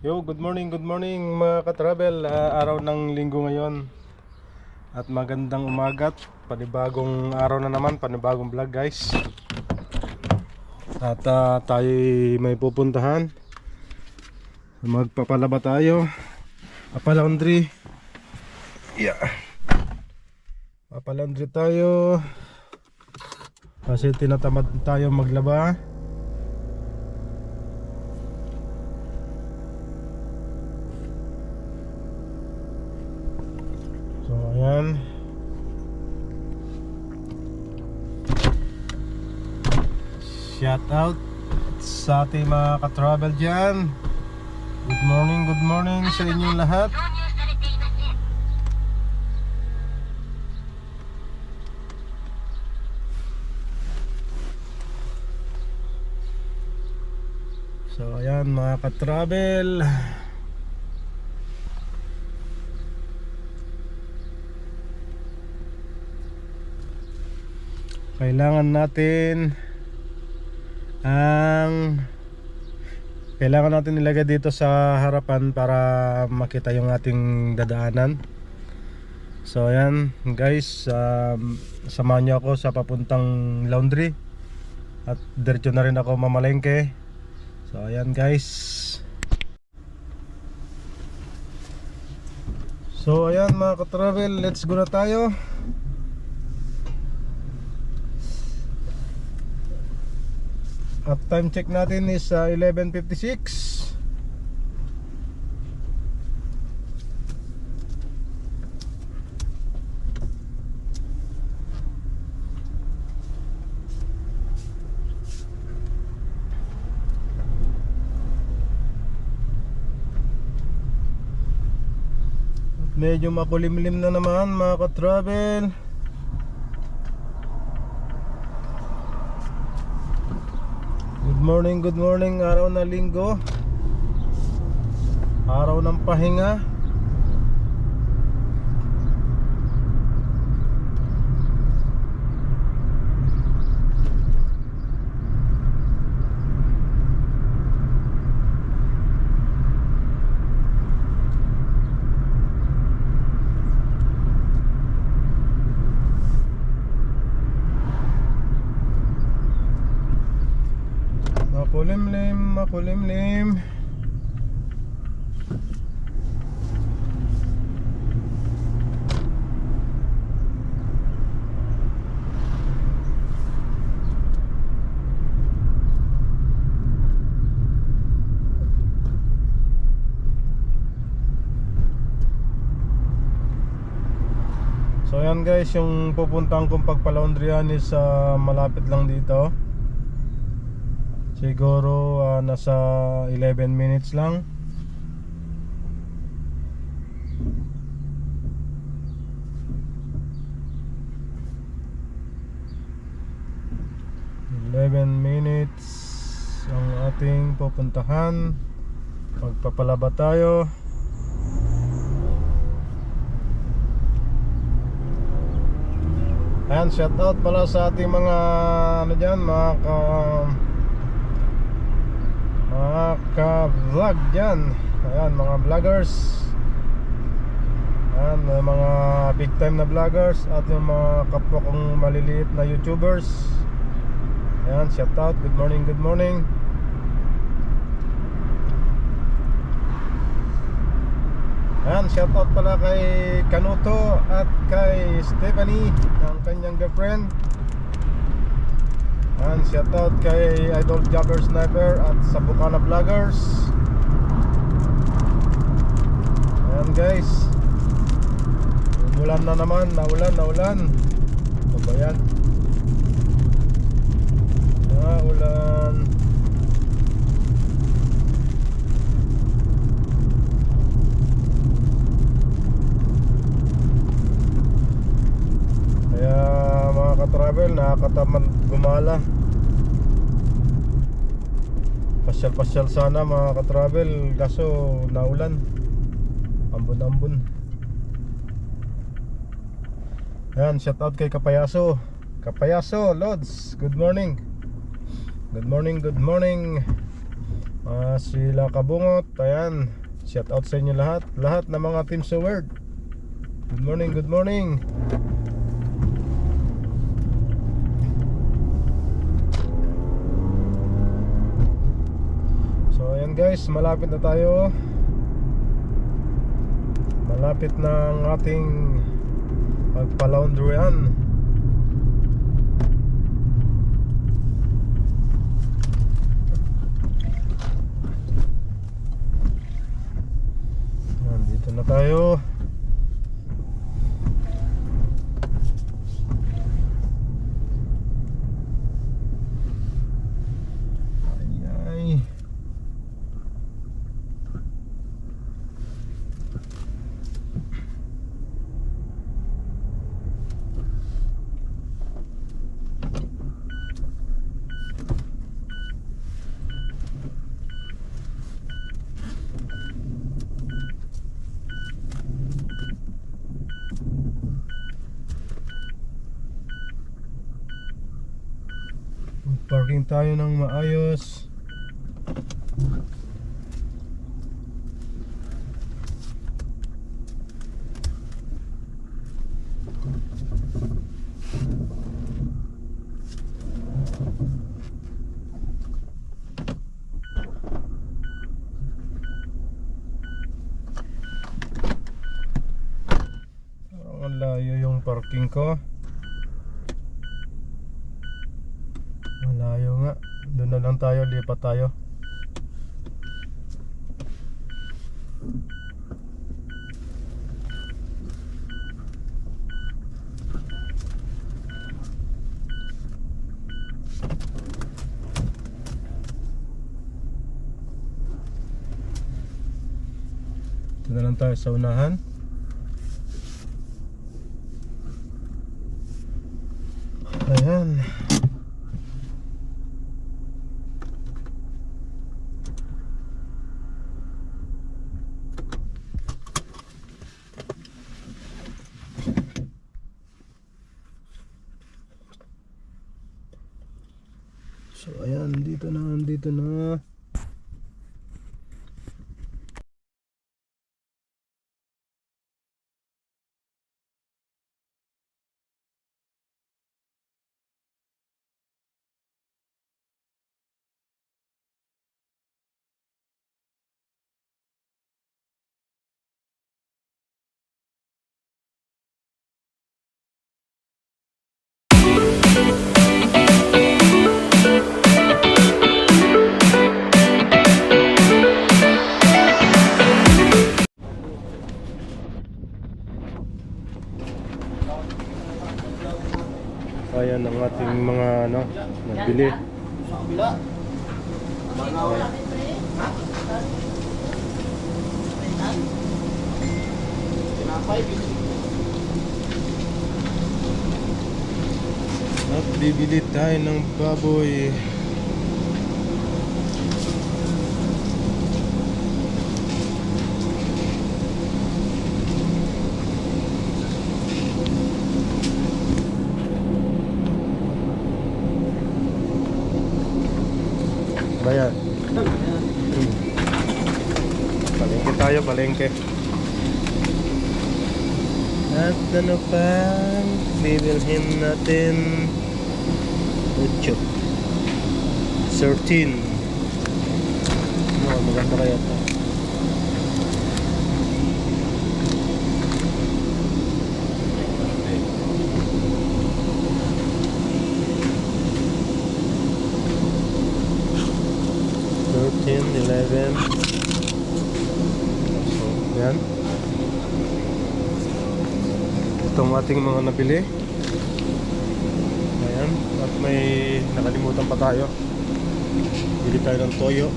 Good morning mga ka-travel. Araw ng linggo ngayon. At magandang umagat. Panibagong araw na naman, panibagong vlog guys. At tayo may pupuntahan. Magpapalaba tayo. Papalaundry. Yeah. Papalaundry tayo. Kasi tinatamad tayo maglaba. Ayan. Shout out sa ating mga ka-travel dyan. Good morning sa inyong lahat. So ayan mga ka-travel, kailangan natin ilagay dito sa harapan para makita yung ating dadaanan. So ayan guys, samahan niyo ako sa papuntang laundry at diretso na rin ako mamalengke. So ayan guys. So ayan mga ka-travel, let's go na tayo. At time check natin is 11:56. Medyo makulimlim na naman mga ka-travel. Good morning, araw na linggo. Araw ng pahinga. Makulimlim. So ayan guys, yung pupuntahan kong pagpalaundryan is malapit lang dito. Siguro nasa 11 minutes lang. Ang ating pupuntahan. Magpapalaba tayo. Ayan, shout out pala sa ating mga mga ka-vlog dyan. Ayan, mga vloggers. Ayan, mga big time na vloggers. At yung mga kapwa kong maliliit na YouTubers. Ayan, shout out, good morning. Ayan, shout out pala kay Kanuto at kay Stephanie, ang kanyang girlfriend. And shout out kay Idol Jabber Sniper at sa Bukana Vloggers. Ayan guys, umulan na naman, naulan. Ano ba yan? Naulan. Kaya mga ka-travel, nakakatamad gumala. Pasyal sana mga ka-travel, kaso naulan. Ambon. Ayan, shout out kay Kapayaso, Lods, good morning. Sila Kabungot, ayan. Shout out sa inyo lahat. Lahat ng mga Team Seward. Good morning, good morning. So ayan guys, malapit na tayo. Malapit na ang ating pagpa-laundryan. Dito na tayo. Ay. Parking tayo ng maayos. Ang layo yung parking ko. Malayo nga. Doon na lang tayo, lipat tayo. Ito na lang tayo sa unahan. Ayan. So ayan, dito na. Ayan ang ating mga nagbili. Sa kabila. At bibili tayo ng baboy. Bayan. Palengke tayo, palengke. At ano pa bibilhin natin? 8 13. Maganda kaya ito. $13, $11. So, yan. Itong ating mga nabili. Ayan. At may nakalimutan pa tayo. Bili tayo ng toyo.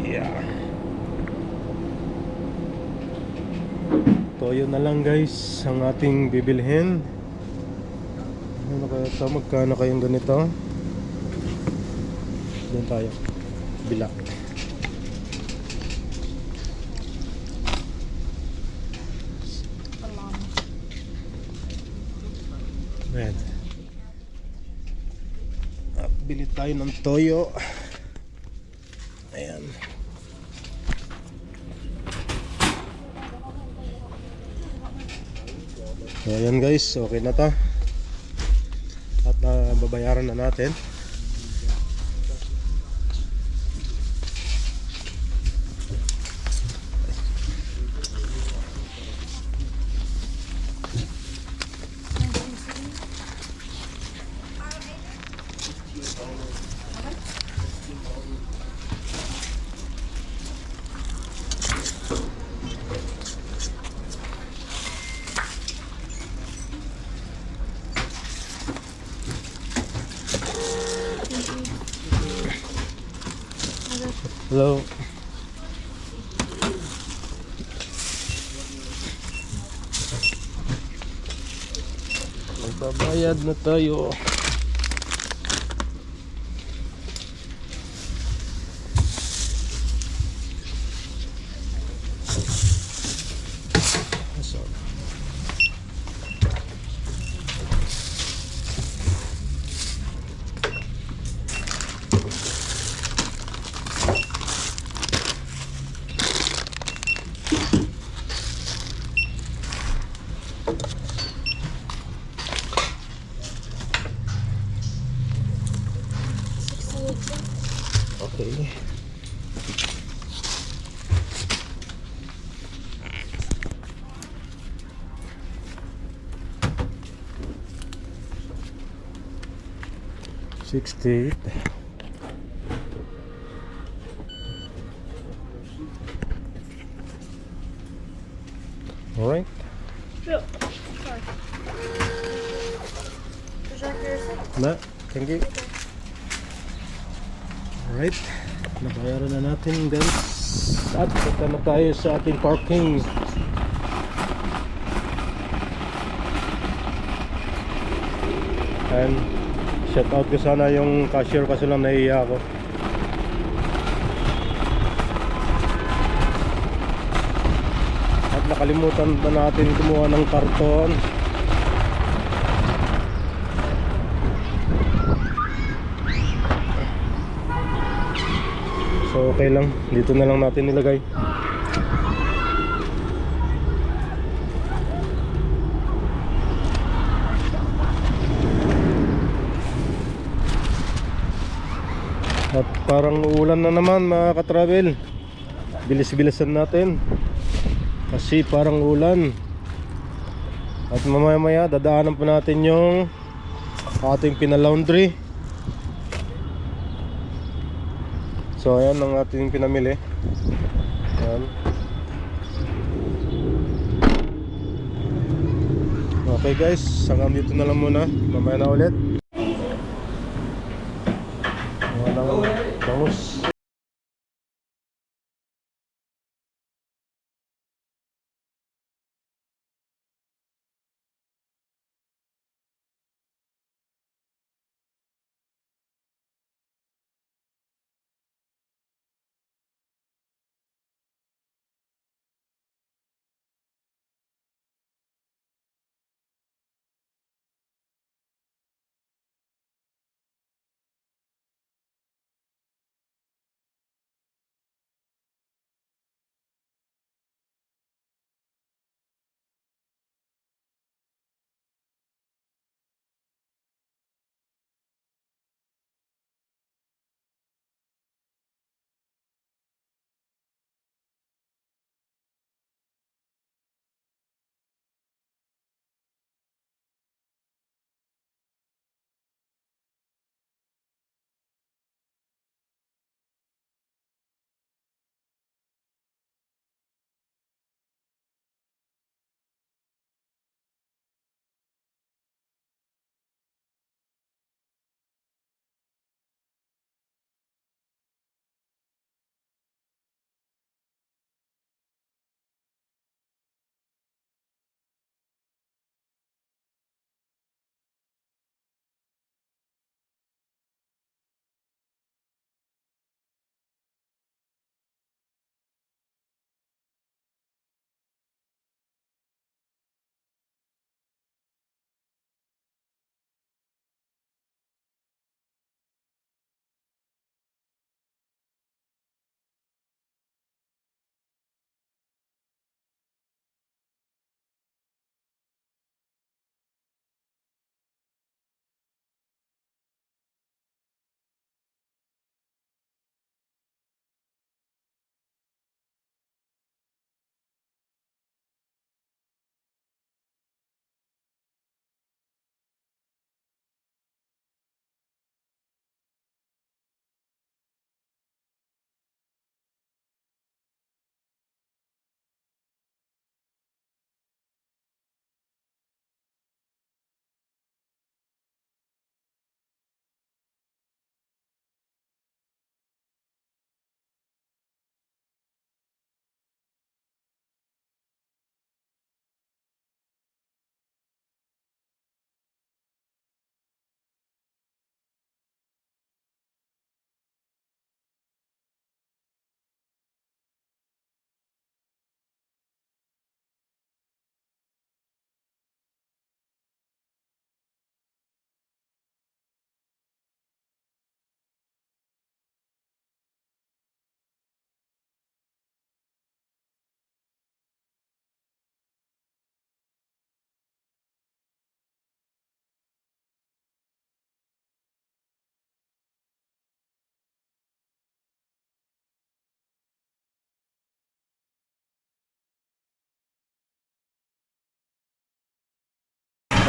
Yeah. Toyo na lang guys ang ating bibilhin. Ano kaya ito? Magkano kayong ganito? Doon tayo. Bila. Ayan. tayo ng toyo. Ayan. So ayan guys, okay na to. At babayaran na natin. Hello. Magbabayad na tayo. So, okay. $68. All right. Sorry. Would you like your receipt? Na, thank you. Alright, nabayaran na natin guys. At punta na tayo sa ating parking. And shout out ko sana yung cashier kasi lang naiiya ako. At nakalimutan pa natin kumuha ng karton. So okay lang, dito na lang natin nilagay. At parang uulan na naman mga ka-travel. Bilis-bilisan natin kasi parang ulan. At mamaya dadaanan pa natin yung ating pinalaundry. So ayan ang ating pinamili. Ayan. Okay guys, hanggang dito na lang muna. Mamaya na ulit. Walang bangus.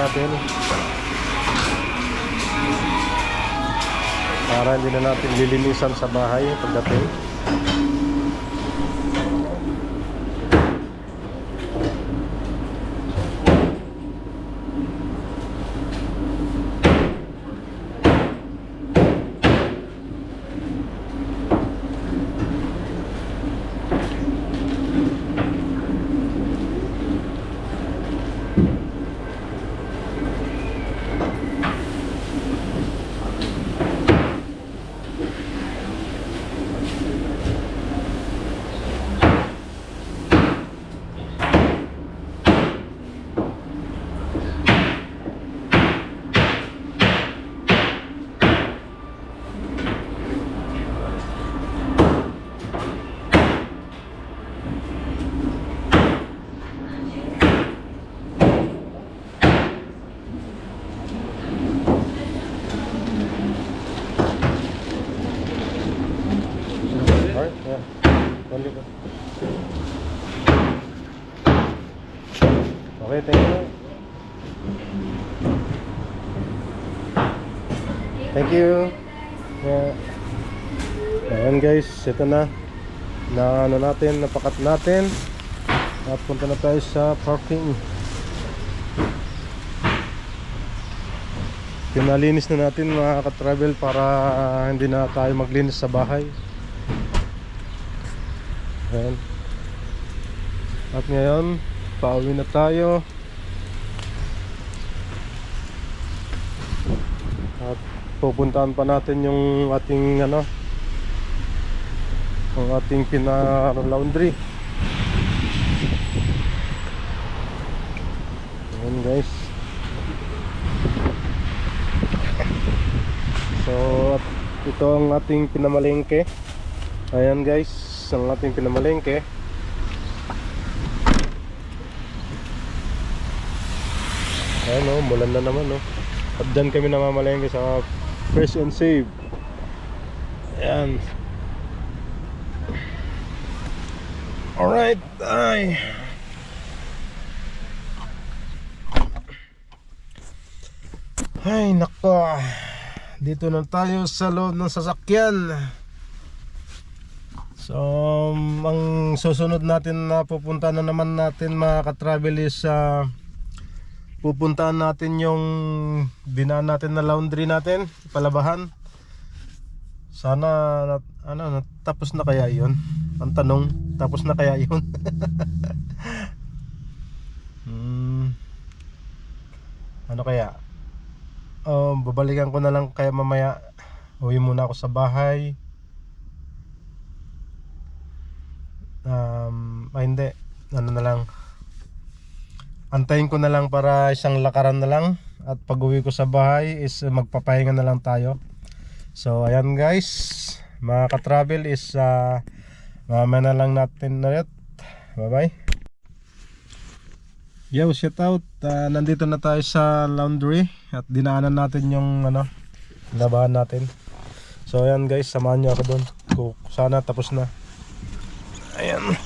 natin para hindi na natin lilinisan sa bahay pagdating. Alright, yeah. Only ba? Okay, thank you. Thank you. Yeah. Ayan guys, ito na. Na ano natin, napakat natin. At punta na tayo sa parking. Pinalinis na natin mga ka-travel para hindi na tayo maglinis sa bahay. Ayan. At ngayon, pauwi na tayo. At pupuntahan pa natin yung ating ano, ang ating pina-laundry. Ayan guys. So, at ito ang ating pinamalengke. Ayan guys, ang ating pinamalengke. Ayan o, mulan na naman o. At dyan kami namamalengke sa Fresh and Save. Ayan. Alright, ay. Ay nako. Dito na tayo sa loob ng sasakyan. So, ang susunod natin na pupunta na naman natin mga ka-travel is pupuntahan natin yung dinaan natin na laundry natin, palabahan. Sana tapos na kaya yun? Ang tanong, tapos na kaya yun? Ano kaya? Babalikan ko na lang kaya mamaya. Uwi muna ako sa bahay. Hindi, ano na lang, antayin ko na lang para isang lakaran na lang. At pag uwi ko sa bahay is magpapahinga na lang tayo. So ayan guys, mga ka-travel is mamaya na lang natin ulit. Bye bye. Yo, shout out. Nandito na tayo sa laundry at dinaanan natin yung labahan natin. So ayan guys, samahan nyo ako doon. Sana tapos na. Ayan.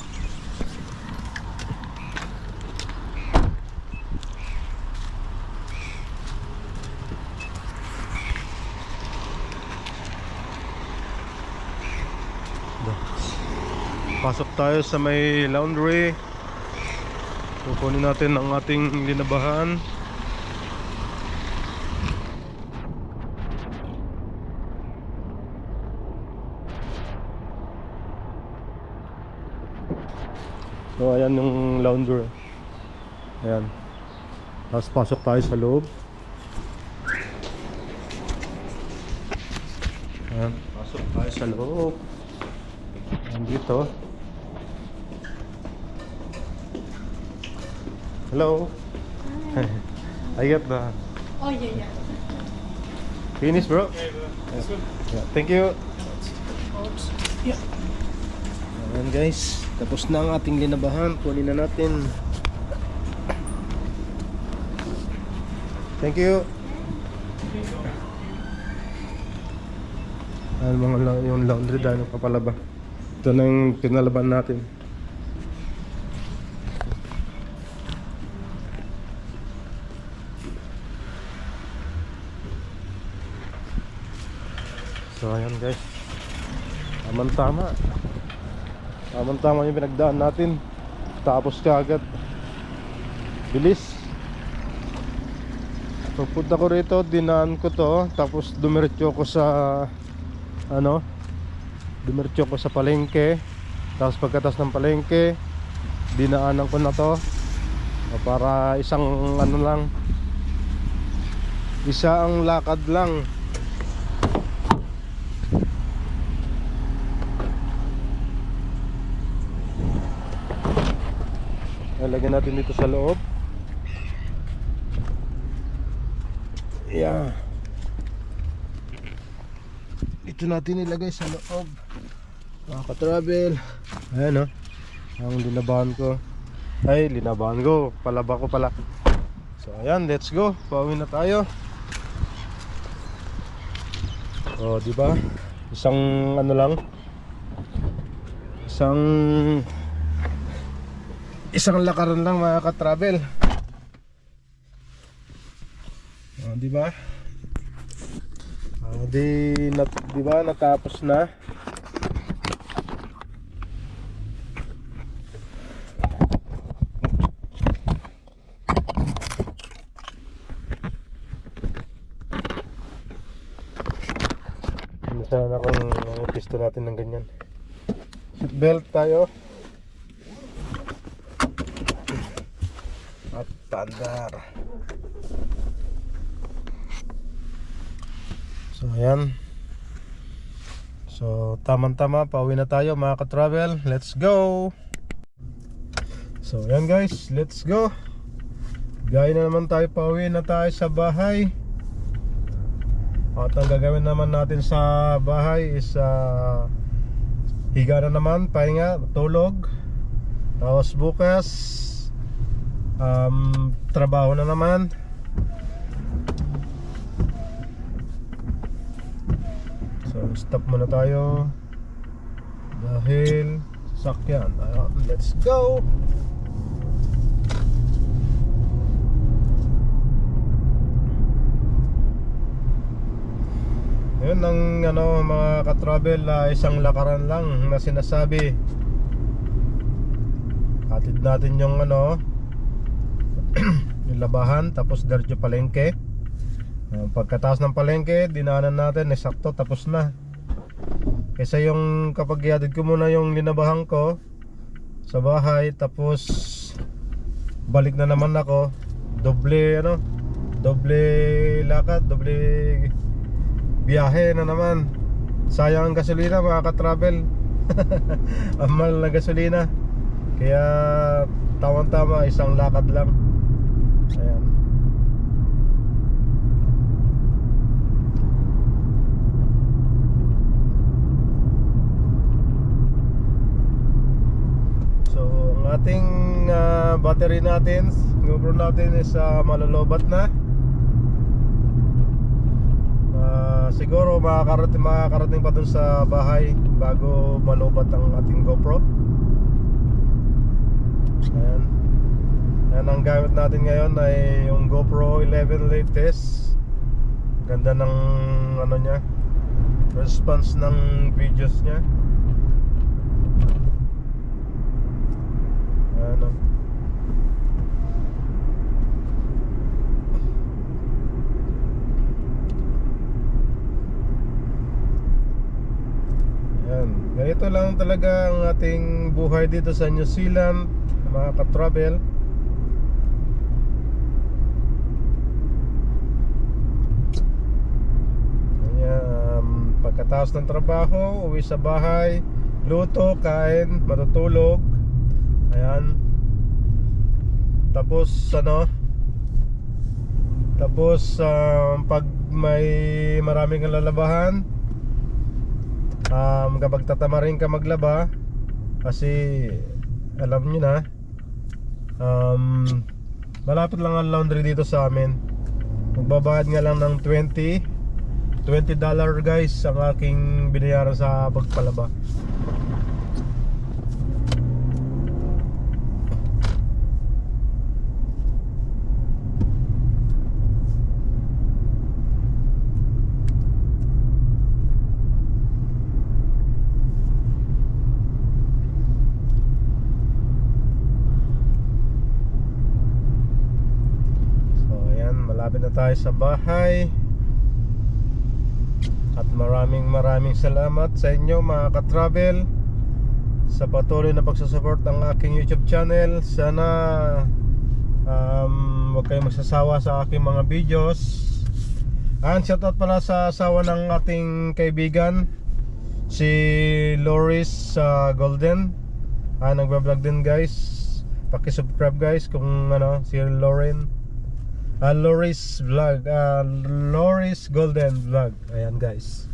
Pasok tayo sa may laundry. Kukunin natin ang ating linabahan. So ayan yung laundry. Ayan. Tapos pasok tayo sa loob. Ayan. Pasok tayo sa loob. Ayan dito. Hello. I get the. Oh yeah. Finish, bro. Okay, bro. That's good. Yeah, thank you. Oops. Yeah. Ayan guys, tapos na ang ating linabahan. Kunin na natin. Thank you. Ayan yung laundry dahil papalaba. Ito na yung pinalaban natin. So ayan guys, tamang-tama. Tamang-tama yung pinagdaan natin. Tapos kaagad. Bilis. Pagpunta ko rito, dinaan ko to. Tapos dumiretso ko sa dumiretso ko sa palengke. Tapos pagkatas ng palengke, dinaanan ko na to para isang isang lakad lang. Lagyan natin dito sa loob. Yeah. Dito natin ilagay sa loob. Maka-travel. Ayan ang linabahan ko. Ay, linabahan ko. Palaba ko pala. So ayan, let's go. Pauwi na tayo. Oh, di ba? Isang isang lakaran lang mga ka-travel. Oh, di ba? Di ba natapos na? Sana kung pisto natin ng ganyan. Seatbelt tayo. At tandar. So ayan. So tamang-tama, pauwi na tayo mga ka-travel. Let's go. So ayan guys, let's go. Gaya na naman tayo, pauwi na tayo sa bahay. At ang gagawin naman natin sa bahay is higa na naman, pahinga, tulog. Tapos bukas trabaho na naman. So stop muna tayo dahil sasakyan. Let's go. Yun ang mga ka-travel, isang lakaran lang na sinasabi. Hatid natin yung yung labahan, tapos diretso palengke. Pagkatapos ng palengke, dinaanan natin, sakto tapos na. Kaysa yung kapag ihatid ko muna yung linabahan ko sa bahay, tapos balik na naman ako, doble lakad, doble biyahe na naman. Sayang ang gasolina mga ka-travel. Ang mahal na gasolina. Kaya tama-tama, isang lakad lang. Ayan. So ang ating battery natin, GoPro natin is malolobat na. Siguro makakarating pa dun sa bahay bago malobat ang ating GoPro. Ayan. Ayan, ang gamit natin ngayon ay yung GoPro 11 latest. Ganda ng niya, response ng videos niya. Ayan. Ganito lang talaga ang ating buhay dito sa New Zealand, mga ka-travel. Pagkatapos ng trabaho, uwi sa bahay, luto, kain, matutulog. Ayan. Tapos pag may maraming kang lalabahan, kapag tatama rin ka maglaba, kasi alam nyo na, malapit lang ang laundry dito sa amin. Magbabayad nga lang ng $20 guys ang aking binayaran sa pagpalaba. Malapit na tayo sa bahay. At maraming salamat sa inyo mga ka-travel sa patuloy na pagsusupport ng aking YouTube channel. Sana huwag kayong magsasawa sa aking mga videos. And shoutout pala sa asawa ng ating kaibigan, si Loris Golden. Nagbablog din guys. Paki-subscribe guys kung ano, si Lauren. Loris Vlog, Loris Golden Vlog. Ayan guys.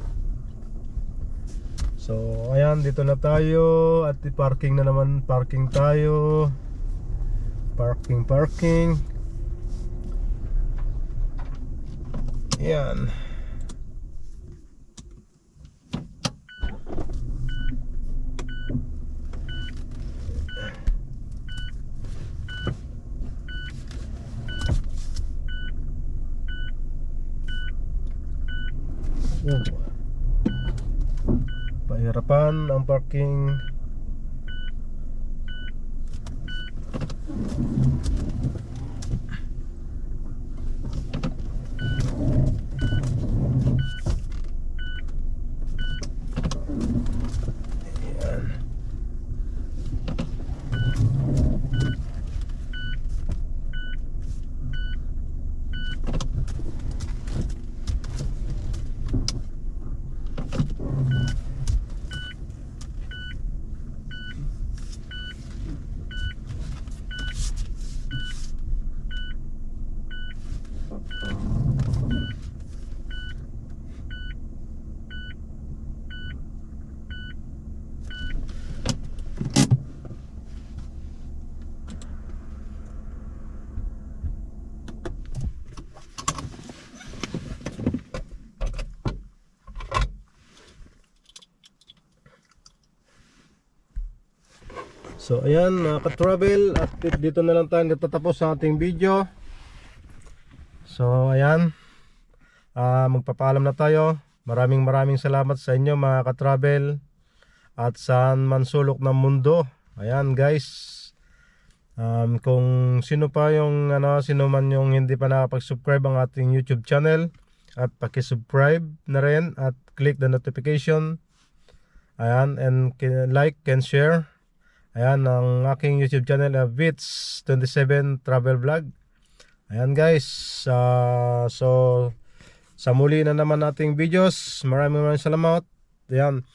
So ayan, dito na tayo. At parking na naman. Parking tayo. Parking. Ayan. Pahirapan ang parking. Ayan. So ayan mga ka-travel, at dito na lang tayo natatapos sa ating video. So ayan, magpapaalam na tayo. Maraming salamat sa inyo mga ka-travel, at saan man sulok ng mundo. Ayan guys, kung sino pa yung sino man yung hindi pa nakapag-subscribe ang ating YouTube channel, at paki-subscribe na rin at click the notification. Ayan, and like and share. Ayan ang aking YouTube channel, Vits27 Travel Vlog. Ayan guys, so sa muli na naman nating videos. Maraming salamat. Ayan,